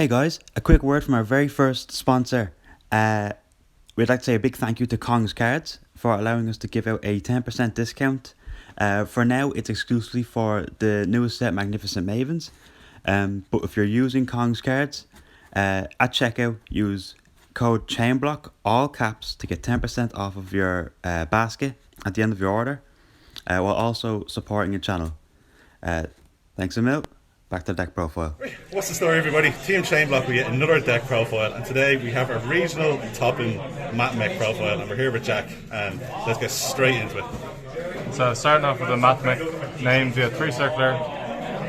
Hey guys, a quick word from our very first sponsor. We'd like to say a big thank you to Kong's Cards for allowing us to give out a 10% discount. For now, it's exclusively for the newest set, Magnificent Mavens. But if you're using Kong's Cards, at checkout, use code CHAINBLOCK, all caps, to get 10% off of your basket at the end of your order, while also supporting your channel. Thanks a mil. Back to the deck profile. What's the story, everybody? Team Chainblock, we get another deck profile, and today we have a regional topping Mathmech profile, and we're here with Jack, and let's get straight into it. So starting off with the Mathmech names, we have 3 circular,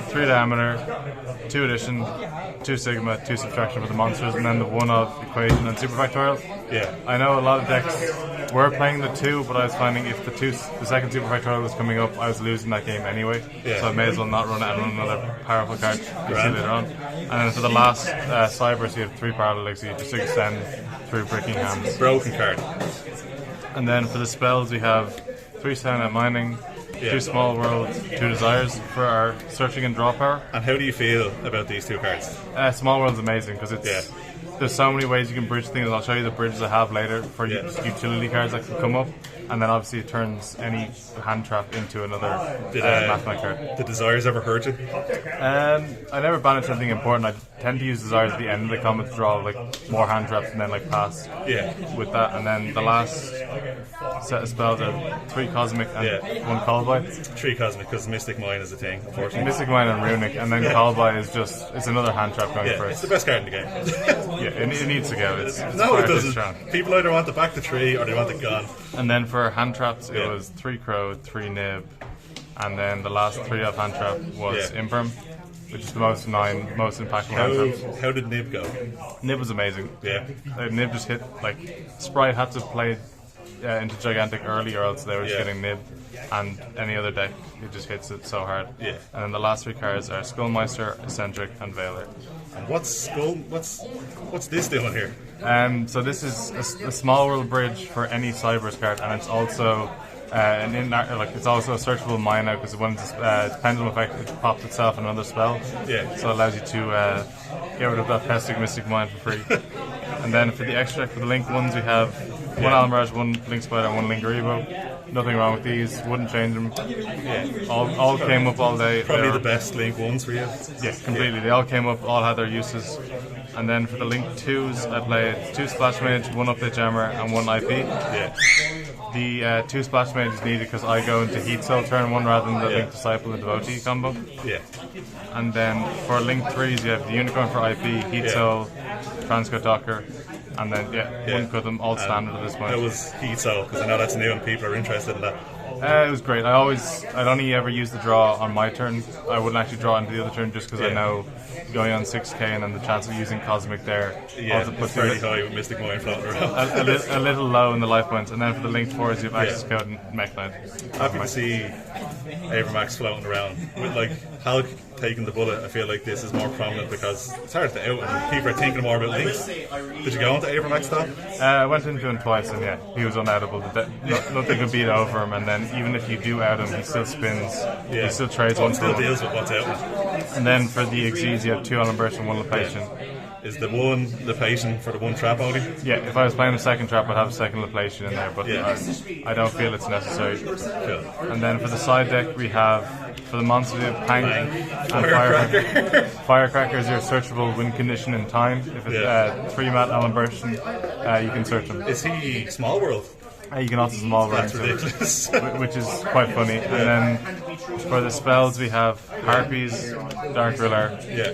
3 diameter, 2 addition, 2 sigma, 2 subtraction for the monsters, and then the 1 of equation and super factorial. Yeah. I know a lot of decks were playing the 2, but I was finding if the second super factorial was coming up, I was losing that game anyway. Yeah. So I may as well not run it and run another powerful card you see later on. And then for the last Cybers, you have 3 parallel so you just extend through Breaking Hands. Broken card. And then for the spells, we have 3 Silent Mining, 2 Small Worlds, 2 Desires for our searching and draw power. And how do you feel about these 2 cards? Small World's amazing because it's there's so many ways you can bridge things. I'll show you the bridges I have later for utility cards that can come up, and then obviously it turns any hand trap into another Mathmech card. Did Desires ever hurt you? I never banished anything important. I tend to use Desires at the end of the combat to draw like more hand traps and then like pass with that. And then the last set of spells are 3 Cosmic and 1 Callby. 3 Cosmic because Mystic Mine is a thing, unfortunately. Mystic Mine and Runic, and then Callby is just, it's another hand trap going first. It's the best card in the game. It needs to go. It's no, it doesn't. People either want it back to 3 or they want it gone. And then for hand traps, it was 3 Crow, 3 Nib, and then the last 3 of hand trap was Imperm, which is the most impactful hand traps. How did Nib go? Nib was amazing. Yeah. Nib just hit, like, Sprite had to play into Gigantic early or else they were just getting Nib, and any other deck, it just hits it so hard. Yeah. And then the last 3 cards are Skullmeister, Eccentric, and Veiler. And what's this doing here? So this is a small world bridge for any Cybers card, and it's also it's also a searchable mana because when it's pendulum effect, it pops itself in another spell. Yeah. So it allows you to get rid of that pestic Mystic Mine for free. And then for the extract, for the Link ones, we have 1 Almirage, 1 Link Spider, and 1 Link Garibo. Nothing wrong with these, wouldn't change them. Yeah. All came up all day. Probably the best Link ones for you. Yeah, completely. They all came up, all had their uses. And then for the Link 2s, I played 2 Splash Mage, 1 Update Jammer, and 1 IP. Yeah. The 2 Splash Mages needed because I go into Heat Soul turn 1 rather than the Link Disciple and Devotee combo. Yeah. And then for Link 3s, you have the Unicorn for IP, Heat Soul, Transcode Docker, and then one cut them all standard at this point. That was Heat Soul because I know that's new and people are interested in that. It was great. I'd only ever use the draw on my turn. I wouldn't actually draw into the other turn just because I know going on 6k and then the chance of using Cosmic there. Yeah, it's fairly high with Mystic Mine floating around. a little low in the life points. And then for the Link 4s, you have Access Code and Mech Knight. Happy to see Avermax floating around. With like Hulk taking the bullet, I feel like this is more prominent because it's hard to out and people are thinking more about Links. Did you go into Avermax though? I went into him twice and he was unoutable. Nothing could beat over him, and then even if you do out him, he still spins. He still trades one still deals with what's out. And then for the Xyz, you have 2 Alan Burst and 1 Lapation. Is the 1 Lapation for the 1 trap only? Yeah, if I was playing a second trap, I'd have a second Lapation in there, but I don't feel it's necessary. Cool. And then for the side deck, we have, for the monster, we have Pank and Firecracker. Firecracker is your searchable win condition in time. If it's 3 Matt Alan Burst, you can search him. Is he Small World? You can also Small World. That's ridiculous. Which is quite funny. And then for the spells, we have Harpies, Dark Ruler. Yeah.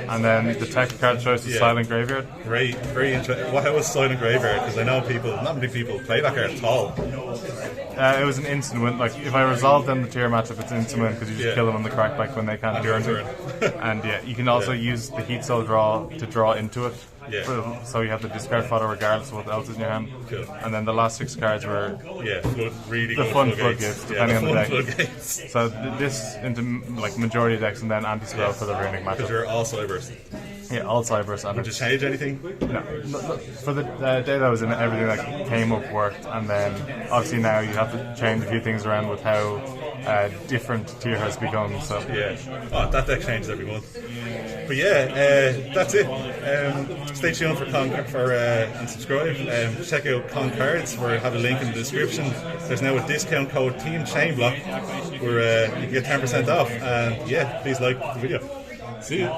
And then the tech card choice is Silent Graveyard. Very interesting. How was Silent Graveyard? Because I know not many people play that card at all. It was an instant win. Like if I resolve them the tier matchup, it's instant win because you just kill them on the crackback when they can't do anything. And you can also use the Heat Soul draw to draw into it. Yeah. So you have to discard fodder regardless of what else is in your hand. Cool. And then the last 6 cards were really the fun floodgates, depending on the deck. Floodgates. So this into like majority decks, and then anti-spell for the runic matchup. Because you're all Cybers. Yeah, all Cybers. Would you change anything? No. For the day that I was in, everything that came up worked, and then obviously now you have to change a few things around with how different tier has become. So yeah, that deck changes every month. But yeah, that's it. Stay tuned for and subscribe. Check out Con Cards. We have a link in the description. There's now a discount code Team Chainblock where you can get 10% off. And yeah, please like the video. see you.